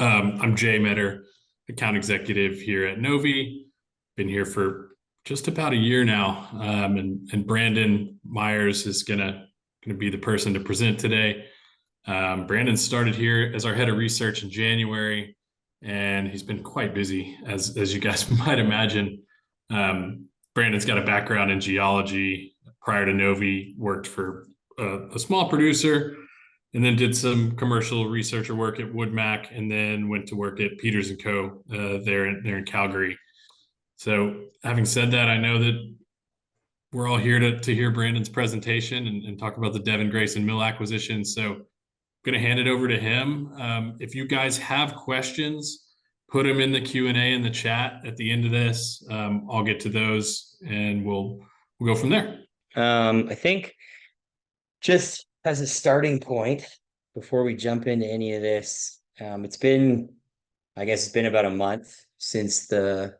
I'm Jay Metter, account executive here at Novi. Been here for just about a year now, and Brandon Myers is gonna be the person to present today. Brandon started here as our head of research in January, and he's been quite busy, as you guys might imagine. Brandon's got a background in geology. Prior to Novi, worked for a small producer, and then did some commercial researcher work at Woodmac, and then went to work at Peters and Co. There in Calgary. So, having said that, I know that we're all here to hear Brandon's presentation and talk about the Devon Grayson Mill acquisition. So, I'm going to hand it over to him. If you guys have questions, put them in the Q&A in the chat at the end of this. I'll get to those, and we'll go from there. I think just as a starting point, before we jump into any of this, it's been about a month since the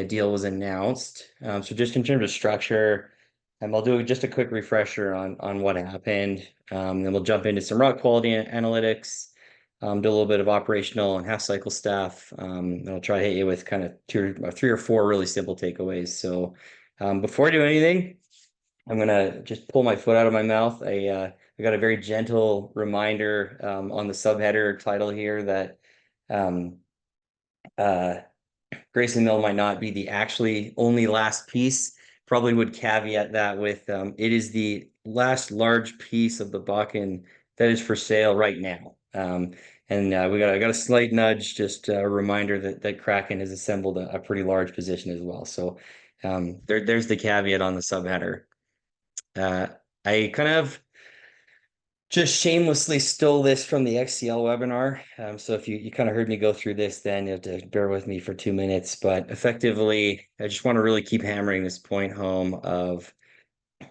deal was announced. So just in terms of structure, I'll do just a quick refresher on what happened. Then we'll jump into some rock quality analytics, do a little bit of operational and half cycle stuff. And I'll try to hit you with kind of three or four really simple takeaways. So before I do anything, I'm gonna just pull my foot out of my mouth. I got a very gentle reminder on the subheader title here that Grayson Mill might not be the actually only last piece. Probably would caveat that with it is the last large piece of the Bakken that is for sale right now. And I got a slight nudge, just a reminder that Kraken has assembled a pretty large position as well. So there's the caveat on the subheader. I kind of just shamelessly stole this from the XCL webinar. So if you kind of heard me go through this, then you have to bear with me for 2 minutes. But effectively, I just want to really keep hammering this point home of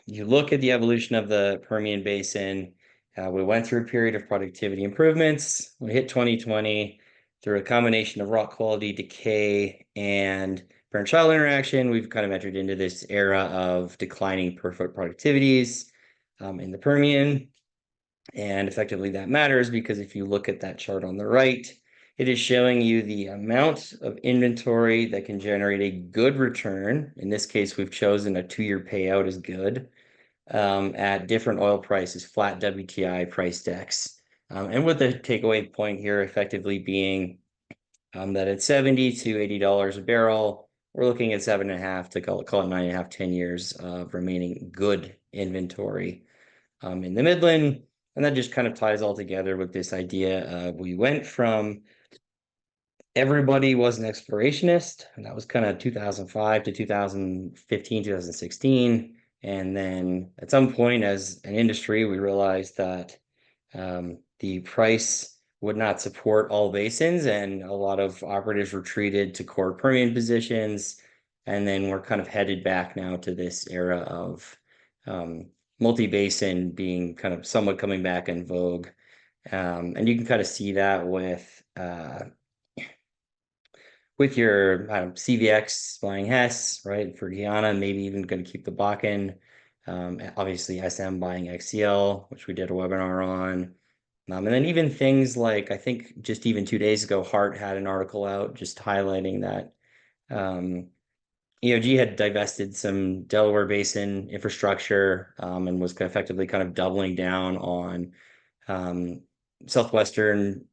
you look at the evolution of the Permian Basin. We went through a period of productivity improvements. We hit 2020 through a combination of rock quality decay and parent-child interaction. We've kind of entered into this era of declining per foot productivities in the Permian. And effectively that matters because if you look at that chart on the right, it is showing you the amount of inventory that can generate a good return. In this case, we've chosen a 2-year payout as good at different oil prices, flat WTI price decks. And with the takeaway point here effectively being that at $70 to $80 a barrel, we're looking at 7.5 to call it 9.5, 10 years of remaining good inventory in the Midland. And that just kind of ties all together with this idea of we went from everybody was an explorationist, and that was kind of 2005 to 2015, 2016. And then at some point as an industry, we realized that the price would not support all basins, and a lot of operatives retreated to core Permian positions. And then we're kind of headed back now to this era of multi-basin being kind of somewhat coming back in vogue. And you can kind of see that with your CVX buying Hess, right? For Guyana, maybe even going to keep the Bakken. Obviously, SM buying XCL, which we did a webinar on. And then even things like, I think just even 2 days ago, Hart had an article out just highlighting that EOG had divested some Delaware Basin infrastructure and was effectively kind of doubling down on Southwestern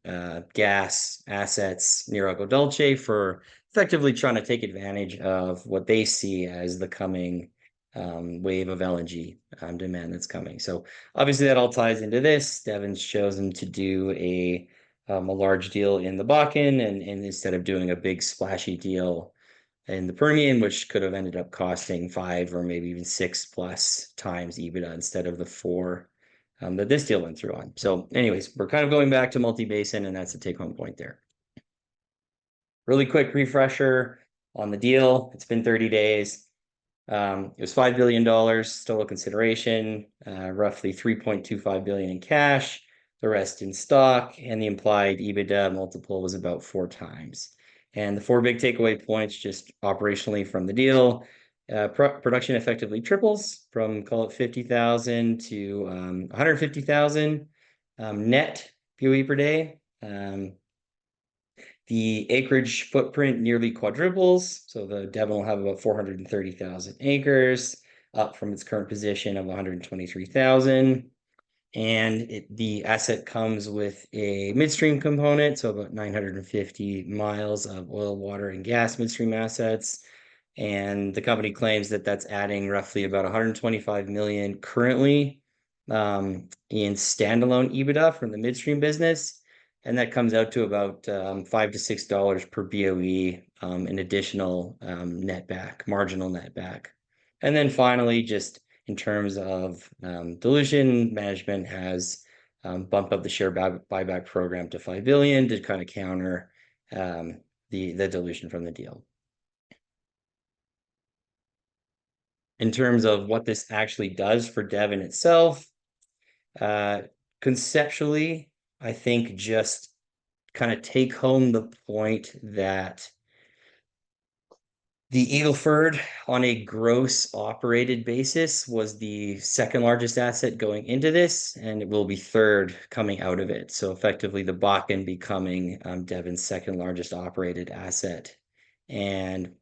gas assets near Agua Dulce for effectively trying to take advantage of what they see as the coming wave of LNG demand that's coming. So obviously that all ties into this. Devon's chosen to do a large deal in the Bakken, and instead of doing a big splashy deal in the Permian, which could have ended up costing 5 or maybe even 6+ times EBITDA instead of the 4 that this deal went through on. So anyways, we're kind of going back to multi-basin, and that's the take-home point there. Really quick refresher on the deal. It's been 30 days. It was $5 billion total consideration, roughly $3.25 billion in cash, the rest in stock, and the implied EBITDA multiple was about 4 times. And the 4 big takeaway points just operationally from the deal. Production effectively triples from, call it 50,000 to 150,000 net BOE per day. The acreage footprint nearly quadruples. So the Devon will have about 430,000 acres, up from its current position of 123,000. And the asset comes with a midstream component, so about 950 miles of oil, water, and gas midstream assets. And the company claims that that's adding roughly about 125 million currently in standalone EBITDA from the midstream business. And that comes out to about $5 to $6 per BOE in additional netback, marginal netback. And then finally, just in terms of dilution, management has bumped up the share buyback program to 5 billion to kind of counter the dilution from the deal. In terms of what this actually does for Devon itself, conceptually, I think just kind of take home the point that the Eagle Ford, on a gross operated basis, was the second largest asset going into this, and it will be third coming out of it. So effectively, the Bakken becoming Devon's second largest operated asset. And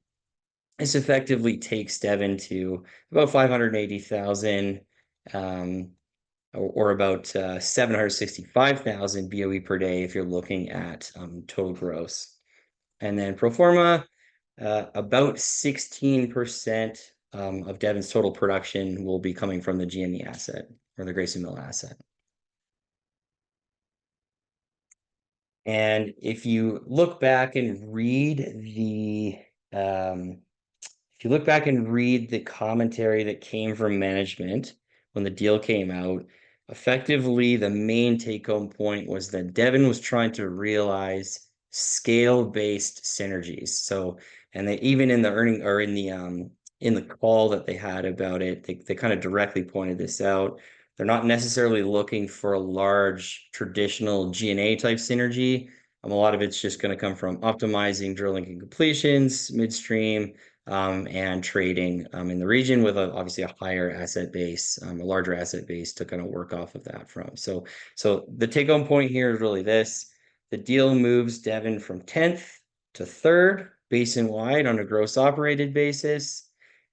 this effectively takes Devon to about 580,000 or about 765,000 BOE per day if you're looking at total gross. And then pro forma, about 16% of Devon's total production will be coming from the GME asset or the Grayson Mill asset. And if you look back and read the commentary that came from management when the deal came out, effectively the main take-home point was that Devon was trying to realize scale-based synergies. So, and they even in the earning or in the call that they had about it, they kind of directly pointed this out. They're not necessarily looking for a large traditional G&A type synergy. A lot of it's just going to come from optimizing drilling and completions midstream, and trading in the region with obviously a higher asset base, a larger asset base to kind of work off of that from. So the take-home point here is really this: the deal moves Devon from 10th to 3rd basin-wide on a gross operated basis.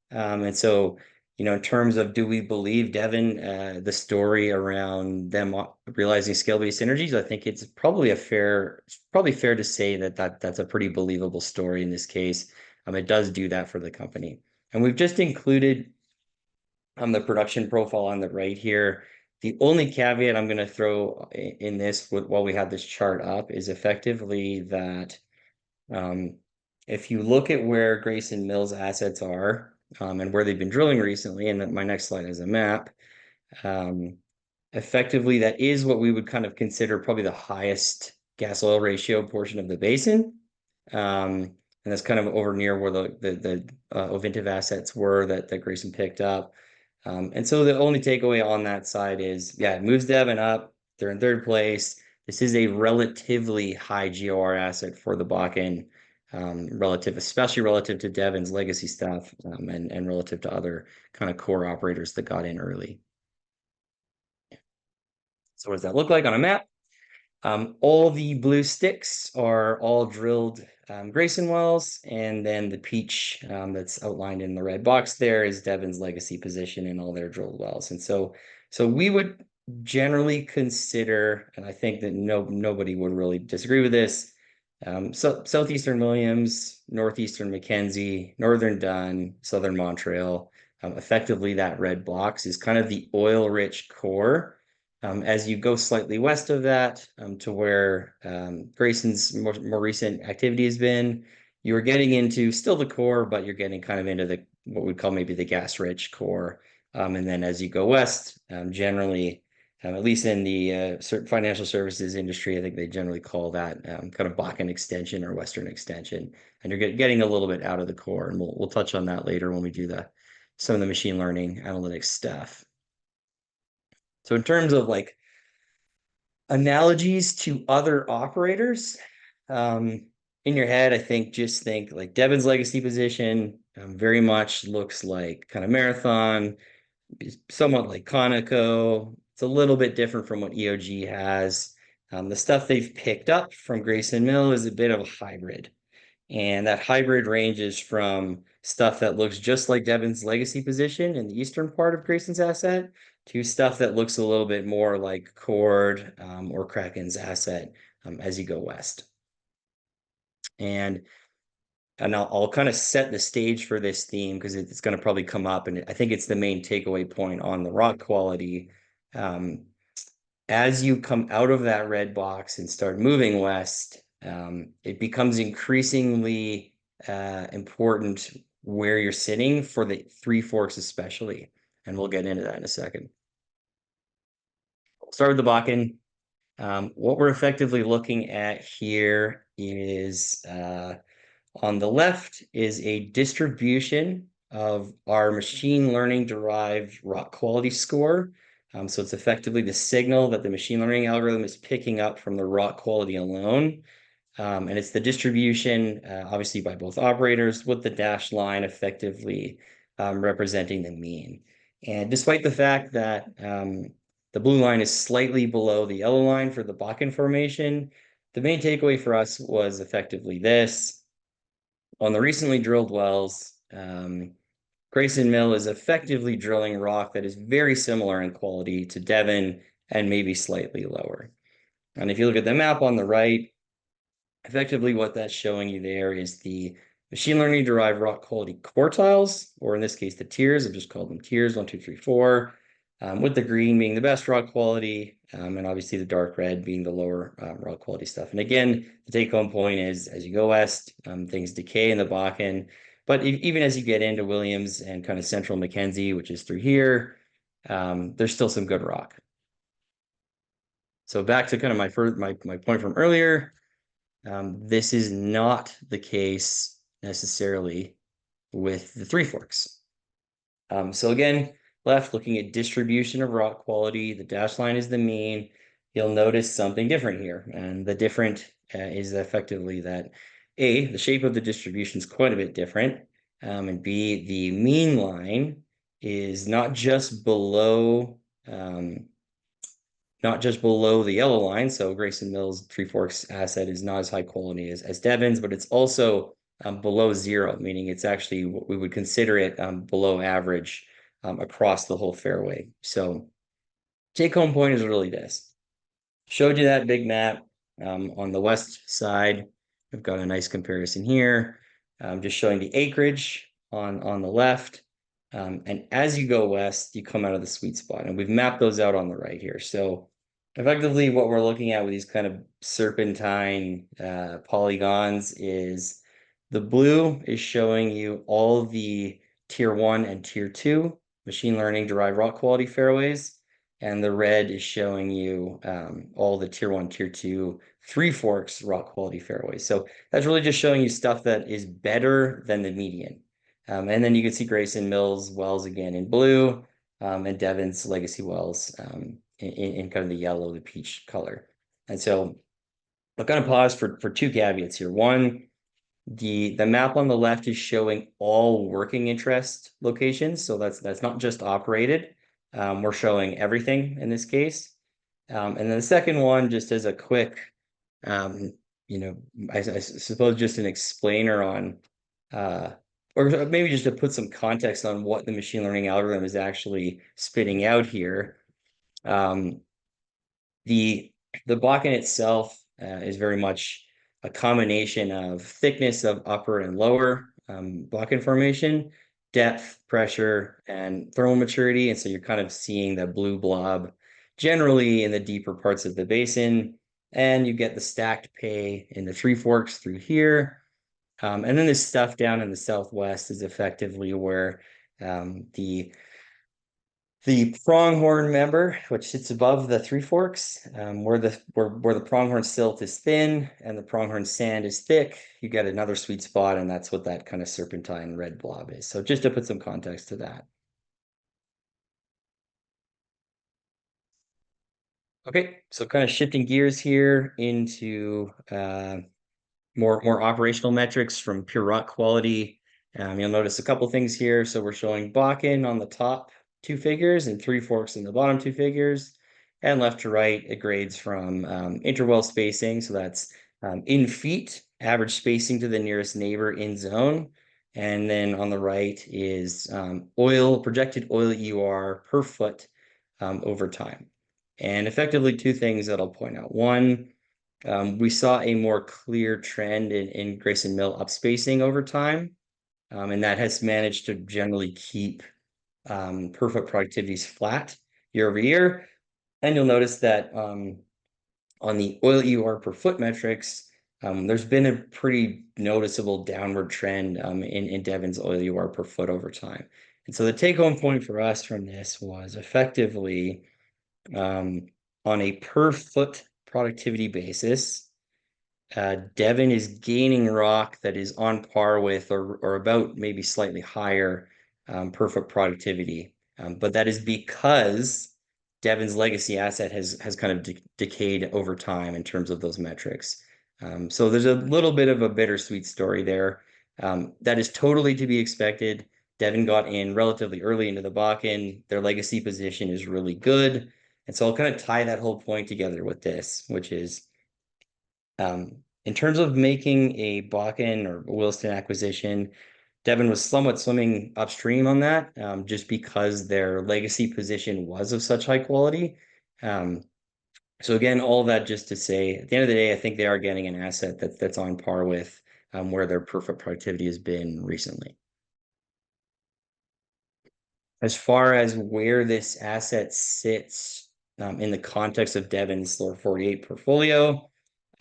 And so, in terms of do we believe Devon, the story around them realizing scale-based synergies, I think it's probably fair to say that that's a pretty believable story in this case. It does do that for the company. And we've just included the production profile on the right here. The only caveat I'm going to throw in this while we have this chart up is effectively that if you look at where Grayson Mill's assets are and where they've been drilling recently, and my next slide is a map, effectively that is what we would kind of consider probably the highest gas oil ratio portion of the basin. And that's kind of over near where the Ovintiv assets were that Grayson picked up. And so the only takeaway on that side is, yeah, it moves Devon up. They're in 3rd place. This is a relatively high GOR asset for the Bakken, especially relative to Devon's legacy stuff, and relative to other kind of core operators that got in early. So what does that look like on a map? All the blue sticks are all drilled Grayson wells, and then the peach that's outlined in the red box there is Devon's legacy position in all their drilled wells. And so we would generally consider, and I think that nobody would really disagree with this, Southeastern Williams, Northeastern Mackenzie, Northern Dunn, Southern Montreal. Effectively, that red box is kind of the oil-rich core. As you go slightly west of that to where Grayson's more recent activity has been, you're getting into still the core, but you're getting kind of into what we'd call maybe the gas-rich core. And then as you go west, generally, at least in the financial services industry, I think they generally call that kind of Bakken extension or Western extension. And you're getting a little bit out of the core. And we'll touch on that later when we do some of the machine learning analytics stuff. So in terms of like analogies to other operators, in your head, I think just think like Devon's legacy position very much looks like kind of Marathon, somewhat like Conoco. It's a little bit different from what EOG has. The stuff they've picked up from Grayson Mill is a bit of a hybrid. And that hybrid ranges from stuff that looks just like Devon's legacy position in the eastern part of Grayson's asset to stuff that looks a little bit more like Cord or Kraken's asset as you go west. And I'll kind of set the stage for this theme because it's going to probably come up, and I think it's the main takeaway point on the rock quality. As you come out of that red box and start moving west, it becomes increasingly important where you're sitting for the Three Forks especially, and we'll get into that in a second. We'll start with the Bakken. What we're effectively looking at here is on the left is a distribution of our machine learning derived rock quality score. So it's effectively the signal that the machine learning algorithm is picking up from the rock quality alone. And it's the distribution, obviously by both operators, with the dashed line effectively representing the mean. And despite the fact that the blue line is slightly below the yellow line for the Bakken formation, the main takeaway for us was effectively this. On the recently drilled wells, Grayson Mill is effectively drilling rock that is very similar in quality to Devon and maybe slightly lower. And if you look at the map on the right, effectively what that's showing you there is the machine learning derived rock quality quartiles, or in this case, the tiers. I've just called them tiers 1, 2, 3, 4, with the green being the best rock quality, and obviously the dark red being the lower rock quality stuff. And again, the take home point is as you go west, things decay in the Bakken. But even as you get into Williams and kind of central Mackenzie, which is through here, there's still some good rock. So back to kind of my point from earlier, this is not the case necessarily with the Three Forks. So again, left, looking at distribution of rock quality, the dashed line is the mean. You'll notice something different here. And the different is effectively that A, the shape of the distribution is quite a bit different. And B, the mean line is not just below the yellow line. So Grayson Mill's Three Forks asset is not as high quality as Devon's, but it's also below zero, meaning it's actually what we would consider it below average across the whole fairway. So take home point is really this. Showed you that big map on the west side. We've got a nice comparison here. Just showing the acreage on the left. And as you go west, you come out of the sweet spot. And we've mapped those out on the right here. So effectively what we're looking at with these kind of serpentine polygons is the blue is showing you all the tier 1 and tier 2 machine learning derived rock quality fairways. And the red is showing you all the tier 1, tier 2 Three Forks rock quality fairways. So that's really just showing you stuff that is better than the median. And then you can see Grayson Mill's wells again in blue, and Devon's legacy wells in kind of the yellow, the peach color. And so I'll kind of pause for two caveats here. One, the map on the left is showing all working interest locations. So that's not just operated. We're showing everything in this case. And then the second one, just as a quick, I suppose just an explainer on, or maybe just to put some context on what the machine learning algorithm is actually spitting out here. The Bakken itself is very much a combination of thickness of upper and lower Bakken formation, depth, pressure, and thermal maturity. And so you're kind of seeing the blue blob generally in the deeper parts of the basin. And you get the stacked pay in the Three Forks through here. And then this stuff down in the southwest is effectively where the pronghorn member, which sits above the Three Forks, where the pronghorn silt is thin and the pronghorn sand is thick, you get another sweet spot, and that's what that kind of serpentine red blob is. So just to put some context to that. Okay, so kind of shifting gears here into more operational metrics from pure rock quality. You'll notice a couple things here. So we're showing Bakken on the top two figures and Three Forks in the bottom two figures. and left to right, it grades from interwell spacing. So that's in feet, average spacing to the nearest neighbor in zone. And then on the right is projected oil EUR per foot over time. And effectively two things that I'll point out. One, we saw a more clear trend in Grayson Mill upspacing over time. And that has managed to generally keep per foot productivities flat year over year. And you'll notice that on the oil EUR per foot metrics, there's been a pretty noticeable downward trend in Devon's oil EUR per foot over time. And so the take home point for us from this was effectively on a per foot productivity basis, Devon is gaining rock that is on par with or about maybe slightly higher per foot productivity. But that is because Devon's legacy asset has kind of decayed over time in terms of those metrics. So there's a little bit of a bittersweet story there. That is totally to be expected. Devon got in relatively early into the Bakken. Their legacy position is really good. And so I'll kind of tie that whole point together with this, which is in terms of making a Bakken or Williston acquisition, Devon was somewhat swimming upstream on that, just because their legacy position was of such high quality. So again, all that just to say, at the end of the day, I think they are getting an asset that's on par with where their per foot productivity has been recently. As far as where this asset sits in the context of Devon's lower 48 portfolio,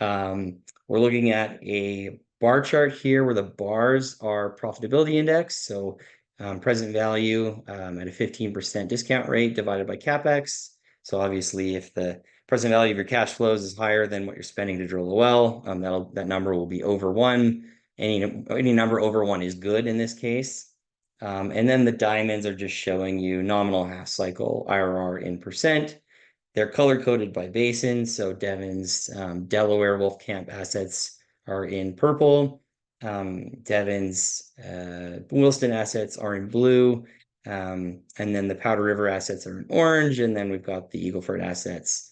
we're looking at a bar chart here where the bars are profitability index. So present value at a 15% discount rate divided by CapEx. So obviously if the present value of your cash flows is higher than what you're spending to drill a well, that number will be over 1. Any number over 1 is good in this case. And then the diamonds are just showing you nominal half cycle IRR in percent. They're color coded by basin. So Devon's Delaware Wolfcamp assets are in purple. Devon's Williston assets are in blue. And then the Powder River assets are in orange. And then we've got the Eagle Ford assets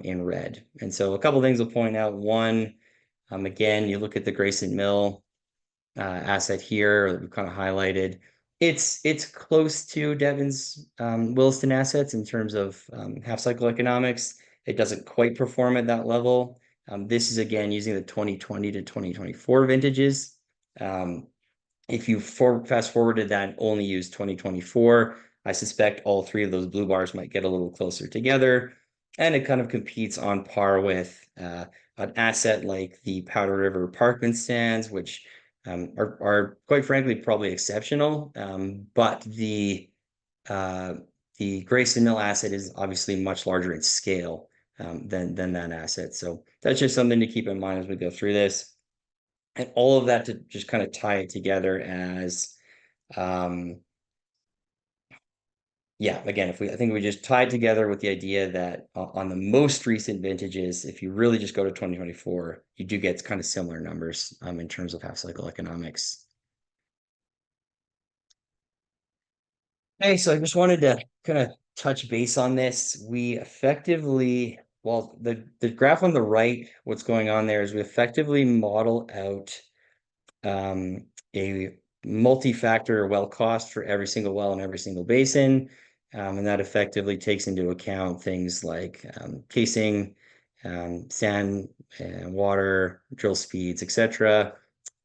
in red. And so a couple things I'll point out. One, again, you look at the Grayson Mill asset here that we've kind of highlighted. It's close to Devon's Williston assets in terms of half cycle economics. It doesn't quite perform at that level. This is again using the 2020 to 2024 vintages. If you fast forwarded that and only use 2024, I suspect all three of those blue bars might get a little closer together. And it kind of competes on par with an asset like the Powder River Parkman sands, which are quite frankly probably exceptional. But the Grayson Mill asset is obviously much larger in scale than that asset. So that's just something to keep in mind as we go through this. And all of that to just kind of tie it together as yeah, again, I think we just tied together with the idea that on the most recent vintages, if you really just go to 2024, you do get kind of similar numbers in terms of half cycle economics. Okay, so I just wanted to kind of touch base on this. We effectively, well, the graph on the right, what's going on there is we effectively model out a multi-factor well cost for every single well in every single basin. And that effectively takes into account things like casing, sand, water, drill speeds, etc.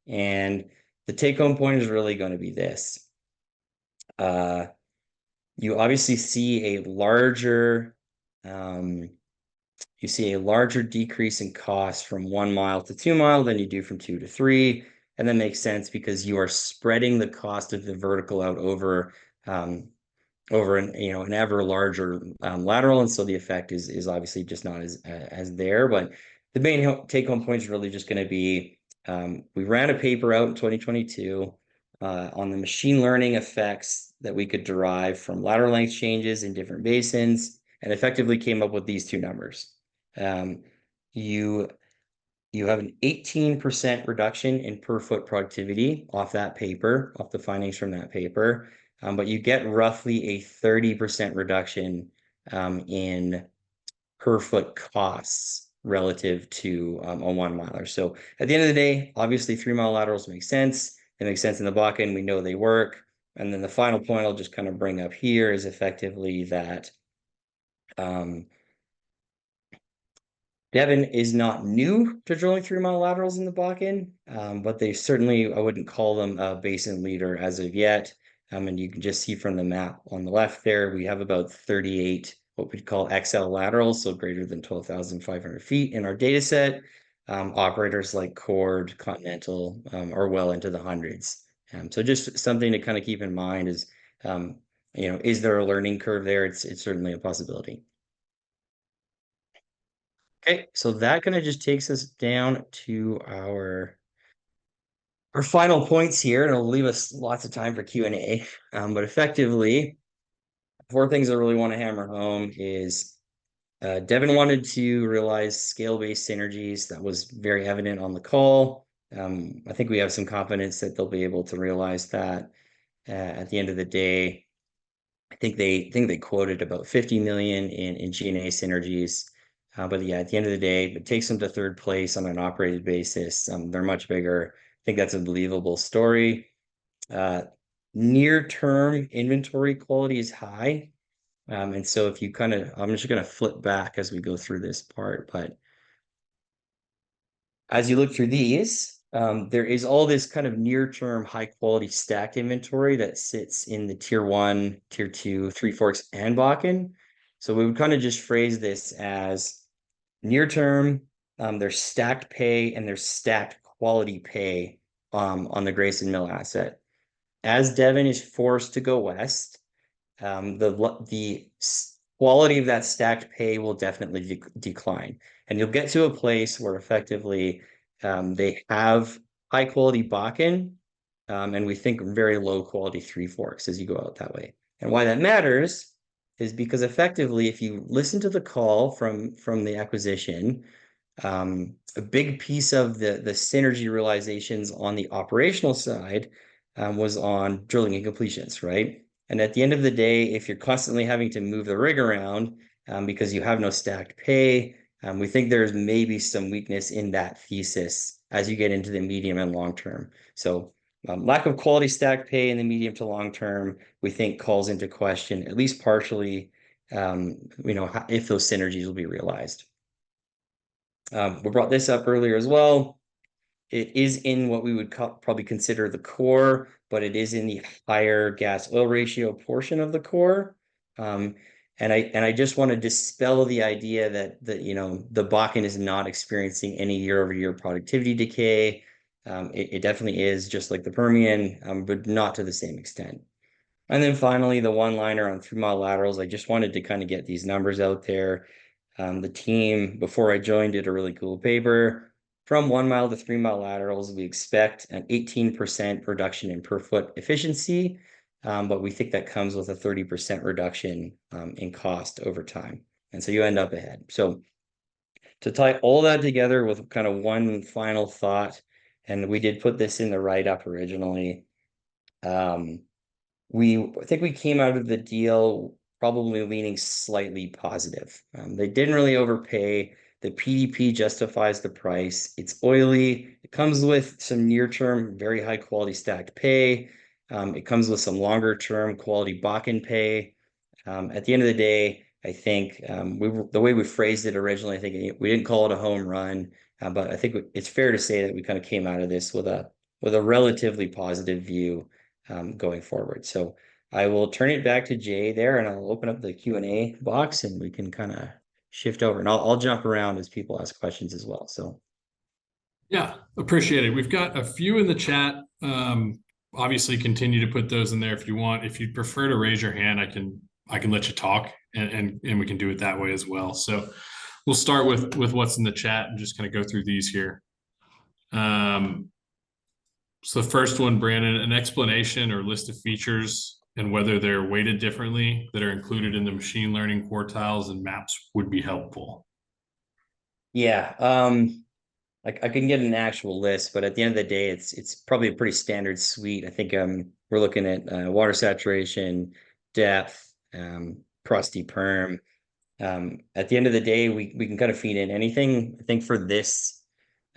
And the take-home point is really going to be this. You obviously see a larger decrease in cost from 1 mile to 2 mile than you do from 2 to 3. And that makes sense because you are spreading the cost of the vertical out over an ever larger lateral, and so the effect is obviously just not as there. But the main take home point is really just going to be we ran a paper out in 2022 on the machine learning effects that we could derive from lateral length changes in different basins, and effectively came up with these two numbers. You have an 18% reduction in per foot productivity off that paper, off the findings from that paper, but you get roughly a 30% reduction in per foot costs relative to a 1 miler. So at the end of the day, obviously 3 mile laterals make sense. It makes sense in the Bakken. We know they work. And then the final point I'll just kind of bring up here is effectively that Devon is not new to drilling 3 mile laterals in the Bakken, but they certainly, I wouldn't call them a basin leader as of yet. And you can just see from the map on the left there, we have about 38 what we'd call XL laterals, so greater than 12,500 feet in our data set. Operators like Cord, Continental are well into the hundreds. So just something to kind of keep in mind is, is there a learning curve there? It's certainly a possibility. Okay, so that kind of just takes us down to our final points here, and it'll leave us lots of time for Q&A. But effectively, 4 things I really want to hammer home is Devon wanted to realize scale-based synergies. That was very evident on the call. I think we have some confidence that they'll be able to realize that. At the end of the day, I think they quoted about 50 million in G&A synergies. But yeah, at the end of the day, it takes them to third place on an operated basis. They're much bigger. I think that's a believable story. Near-term inventory quality is high. And so if you I'm just going to flip back as we go through this part, but as you look through these, there is all this kind of near-term high-quality stacked inventory that sits in the tier 1, tier 2, Three Forks, and Bakken. So we would kind of just phrase this as near-term, there's stacked pay and there's stacked quality pay on the Grayson Mill asset. As Devon is forced to go west, the quality of that stacked pay will definitely decline. And you'll get to a place where effectively they have high quality Bakken, and we think very low quality Three Forks as you go out that way. And why that matters is because effectively, if you listen to the call from the acquisition, a big piece of the synergy realizations on the operational side was on drilling and completions, right? And at the end of the day, if you're constantly having to move the rig around because you have no stacked pay, we think there's maybe some weakness in that thesis as you get into the medium and long term. So lack of quality stacked pay in the medium to long term, we think calls into question, at least partially, if those synergies will be realized. We brought this up earlier as well. It is in what we would probably consider the core, but it is in the higher gas oil ratio portion of the core. And I just want to dispel the idea that the Bakken is not experiencing any year-over-year productivity decay. It definitely is just like the Permian, but not to the same extent. And then finally, the one-liner on 3 mile laterals. I just wanted to kind of get these numbers out there. The team, before I joined, did a really cool paper. From 1 mile to 3 mile laterals, we expect an 18% reduction in per foot efficiency, but we think that comes with a 30% reduction in cost over time. And so you end up ahead. So to tie all that together with kind of one final thought, and we did put this in the write-up originally, I think we came out of the deal probably leaning slightly positive. They didn't really overpay. The PDP justifies the price. It's oily. It comes with some near-term, very high-quality stacked pay. It comes with some longer-term quality Bakken pay. At the end of the day, I think the way we phrased it originally, I think we didn't call it a home run, but I think it's fair to say that we kind of came out of this with a relatively positive view going forward. So I will turn it back to Jay there, and I'll open up the Q&A box, and we can kind of shift over, and I'll jump around as people ask questions as well. So yeah, appreciate it. We've got a few in the chat. Obviously continue to put those in there if you want. If you'd prefer to raise your hand, I can let you talk, and we can do it that way as well. So we'll start with what's in the chat and just kind of go through these here. So the first one, Brandon, an explanation or list of features and whether they're weighted differently that are included in the machine learning quartiles and maps would be helpful. Yeah, like I can get an actual list, but at the end of the day, it's probably a pretty standard suite. I think we're looking at water saturation, depth, crusty perm, At the end of the day, we can kind of feed in anything. I think for this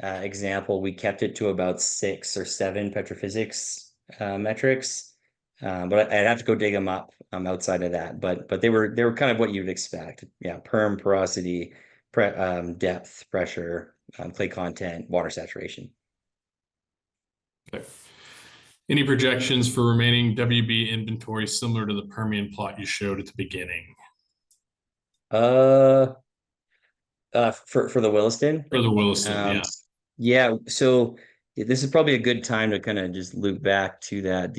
example, we kept it to about 6 or 7 petrophysics metrics. But I'd have to go dig them up outside of that. But they were kind of what you'd expect. Yeah, perm, porosity, depth, pressure, clay content, water saturation. Okay. Any projections for remaining WB inventory similar to the Permian plot you showed at the beginning Uh, for the Williston. for the Williston? Um, Yeah. yeah, so this is probably a good time to kind of just loop back to that.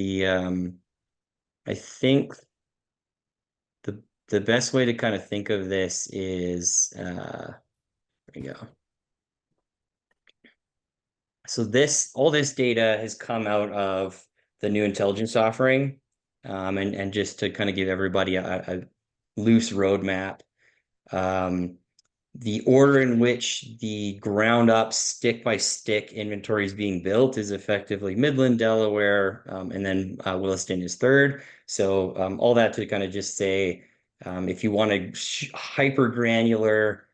I think the best way to kind of think of this is there you go. So all this data has come out of the new intelligence offering, and just to kind of give everybody a loose roadmap. Um, the order in which the ground up stick by stick inventory is being built is effectively Midland, Delaware, and then Williston is third. So all that to kind of just say, if you want a hyper granular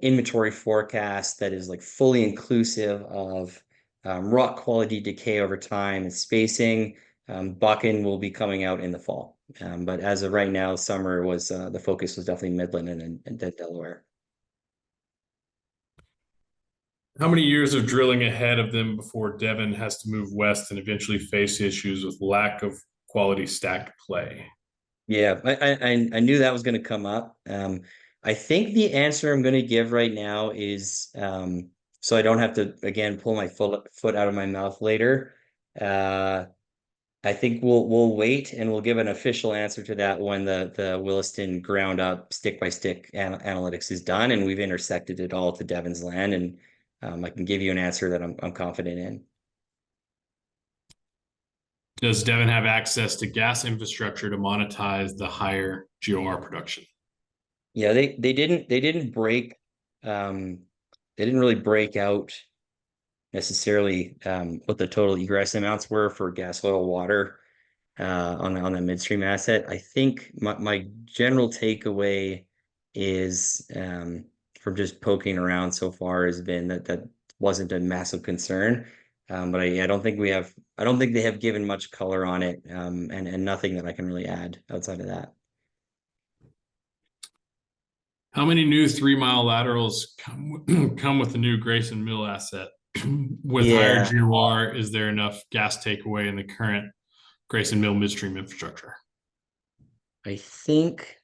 inventory forecast that is like fully inclusive of rock quality decay over time and spacing, Bakken will be coming out in the fall. But as of right now, summer was the focus was definitely Midland and Delaware. How many years of drilling ahead of them before Devon has to move west and eventually face issues with lack of quality stacked play? Yeah, I knew that was going to come up. I think the answer I'm going to give right now is so I don't have to again pull my foot out of my mouth later. Uh, I think we'll wait and we'll give an official answer to that when the Williston ground up stick by stick analytics is done and we've intersected it all to Devon's land, and I can give you an answer that I'm confident in. Does Devon have access to gas infrastructure to monetize the higher GOR production? Yeah, they didn't really break out necessarily what the total egress amounts were for gas, oil, water on the midstream asset. I think my general takeaway is from just poking around so far has been that wasn't a massive concern. But I don't think I don't think they have given much color on it, and nothing that I can really add outside of that. How many new 3 mile laterals come with the new Grayson Mill asset? With higher Yeah, GOR, is there enough gas takeaway in the current Grayson Mill midstream infrastructure? I think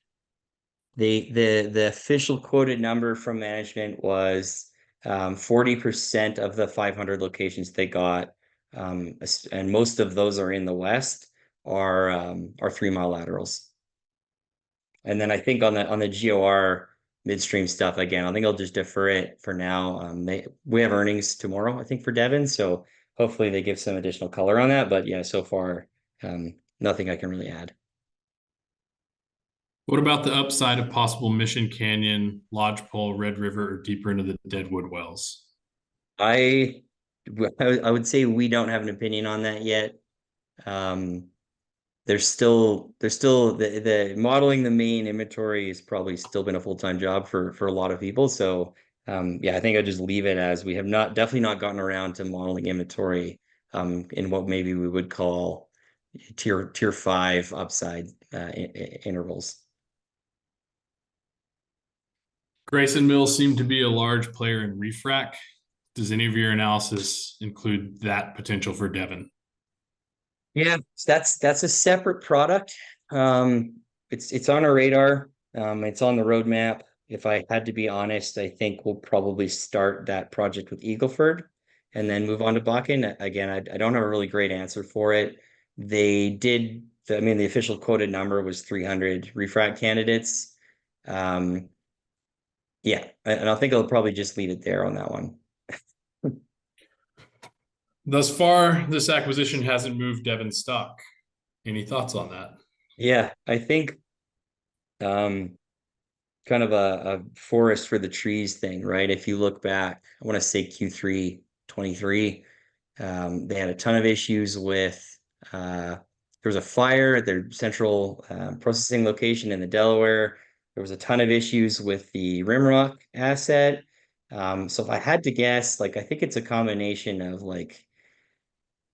the official quoted number from management was 40% of the 500 locations they got, and most of those are in the west, are 3 mile laterals. And then I think on the GOR midstream stuff again, I think I'll just defer it for now. We have earnings tomorrow, I think, for Devon, so hopefully they give some additional color on that. But yeah, so far nothing I can really add. What about the upside of possible Mission Canyon, Lodgepole, Red River, or deeper into the Deadwood wells? I I would say we don't have an opinion on that yet. Um, there's still the modeling the main inventory has probably still been a full-time job for a lot of people. So yeah, I think I just leave it as we have not definitely not gotten around to modeling inventory in what maybe we would call tier five upside intervals. Grayson Mills seemed to be a large player in refrac. Does any of your analysis include that potential for Devon? Yeah, that's a separate product. It's on our radar. It's on the roadmap. If I had to be honest, I think we'll probably start that project with Eagleford and then move on to Bakken. Again, I don't have a really great answer for it. They did, I mean, the official quoted number was 300 refrac candidates. Um, yeah, and I think I'll probably just leave it there on that one. Thus far, this acquisition hasn't moved Devon's stock. Any thoughts on that? Yeah, I think um kind of a forest for the trees thing, right? If you look back, I want to say Q3 23, they had a ton of issues with there was a fire at their central processing location in the Delaware. There was a ton of issues with the Rimrock asset. So if I had to guess, like I think it's a combination of like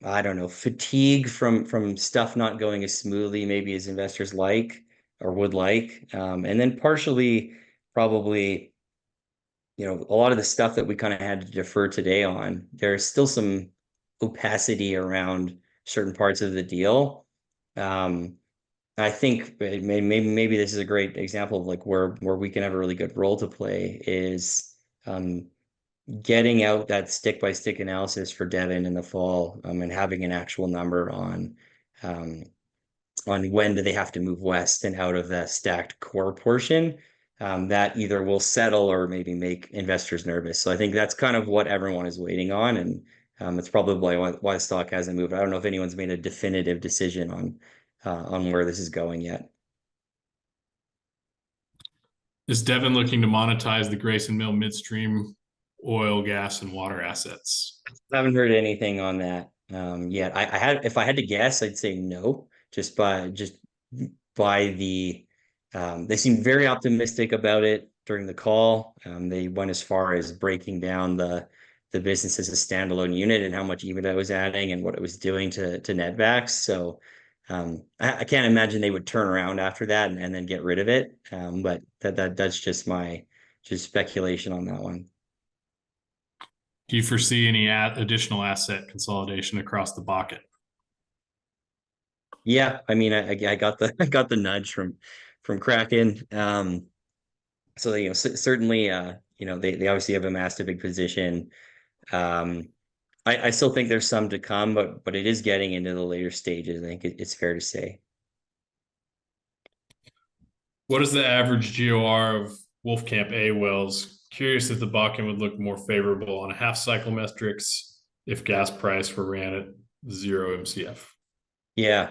I don't know, fatigue from stuff not going as smoothly maybe as investors like or would like. And then partially probably, a lot of the stuff that we kind of had to defer today on, there's still some opacity around certain parts of the deal. Um, I think maybe this is a great example of like where we can have a really good role to play is getting out that stick by stick analysis for Devon in the fall, and having an actual number um, on when do they have to move west and out of that stacked core portion, that either will settle or maybe make investors nervous. So I think that's kind of what everyone is waiting on, and it's probably why the stock hasn't moved. I don't know if anyone's made a definitive decision on where this is going yet. Is Devon looking to monetize the Grayson Mill midstream oil, gas, and water assets? I haven't heard anything on that yet. I had, if I had to guess, I'd say no, just by the they seemed very optimistic about it during the call. They went as far as breaking down the business as a standalone unit and how much EBITDA it was adding and what it was doing to netbacks. So I can't imagine they would turn around after that and then get rid of it. But that's just my speculation on that one. Do you foresee any additional asset consolidation across the Bakken? Yeah, I mean, I got the I got the nudge from Kraken. So certainly, they obviously have amassed a big position. Um, I still think there's some to come, but it is getting into the later stages. I think it's fair to say. What is the average GOR of Wolfcamp A wells? Curious if the Bakken would look more favorable on a half cycle metrics if gas price were ran at 0 MCF. Yeah.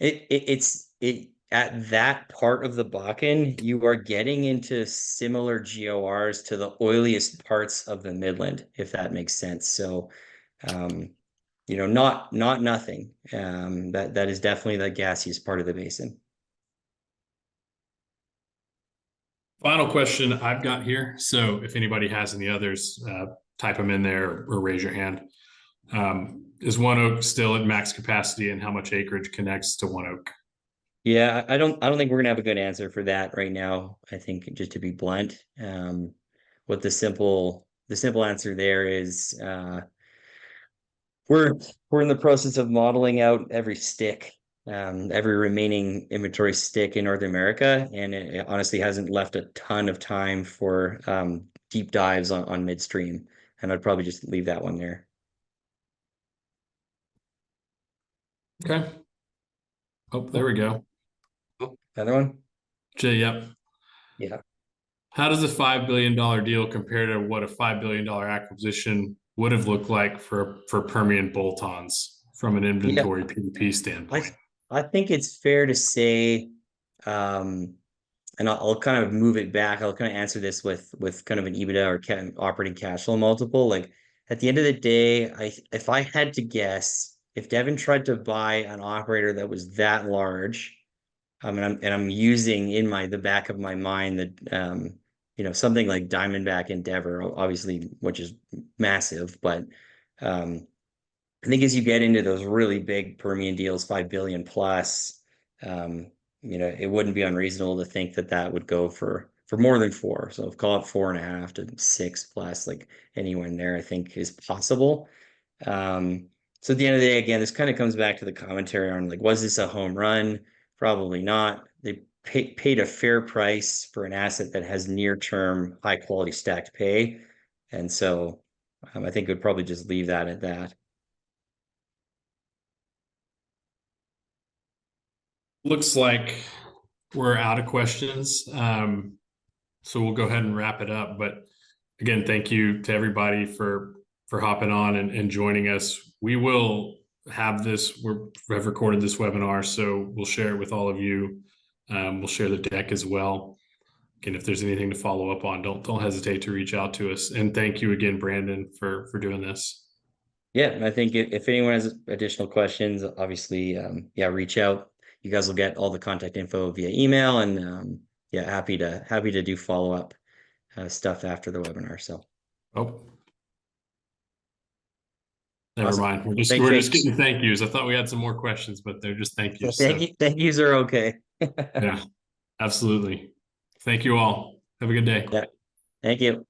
It at that part of the Bakken, you are getting into similar GORs to the oiliest parts of the Midland, if that makes sense. So, um, not nothing. That is definitely the gassiest part of the basin. Final question I've got here. So if anybody has any others, type them in there or raise your hand. Is One Oak still at max capacity, and how much acreage connects to One Oak? Yeah, I don't think we're gonna have a good answer for that right now. I think just to be blunt, what the simple answer there is, we're we're in the process of modeling out every stick, every remaining inventory stick in North America, and it honestly hasn't left a ton of time for deep dives on midstream. And I'd probably just leave that one there. Okay. Oh, there we go. Oh, another one? Jay, yep. Yeah. How does a $5 billion deal compare to what a $5 billion acquisition would have looked like for Permian bolt-ons from an Yeah. inventory PDP I standpoint? I think it's fair to say, um, and I'll kind of move it back. I'll kind of answer this with kind of an EBITDA or operating cash flow multiple. Like at the end of the day, if I had to guess, if Devon tried to buy an operator that was that large, and I'm using in the back of my mind that something like Diamondback Endeavor, obviously, which is massive, but um, I think as you get into those really big Permian deals, 5 billion plus, um, it wouldn't be unreasonable to think that that would go for more than four. So call it 4.5 to 6 plus, like anywhere in there, I think is possible. So at the end of the day, again, this kind of comes back to the commentary on like, was this a home run? Probably not. They paid a fair price for an asset that has near-term high quality stacked pay. And so I think we'd probably just leave that at that. Looks like we're out of questions. So we'll go ahead and wrap it up. But again, thank you to everybody for hopping on and joining us. We will have this. We've recorded this webinar, so we'll share it with all of you. We'll share the deck as well. Again, if there's anything to follow up on, don't hesitate to reach out to us. And thank you again, Brandon, for doing this. Yeah, and I think if anyone has additional questions, obviously, yeah, reach out. you guys will get all the contact info via email, and yeah, happy to do follow-up stuff after the webinar. So Oh, never awesome. mind. We're Thanks, just Jake. getting thank yous. I thought we had some more questions, but they're just thank yous. Thank So you. Thank yous are okay. yeah, absolutely. Thank you all. Have a good day. Yeah. Thank you.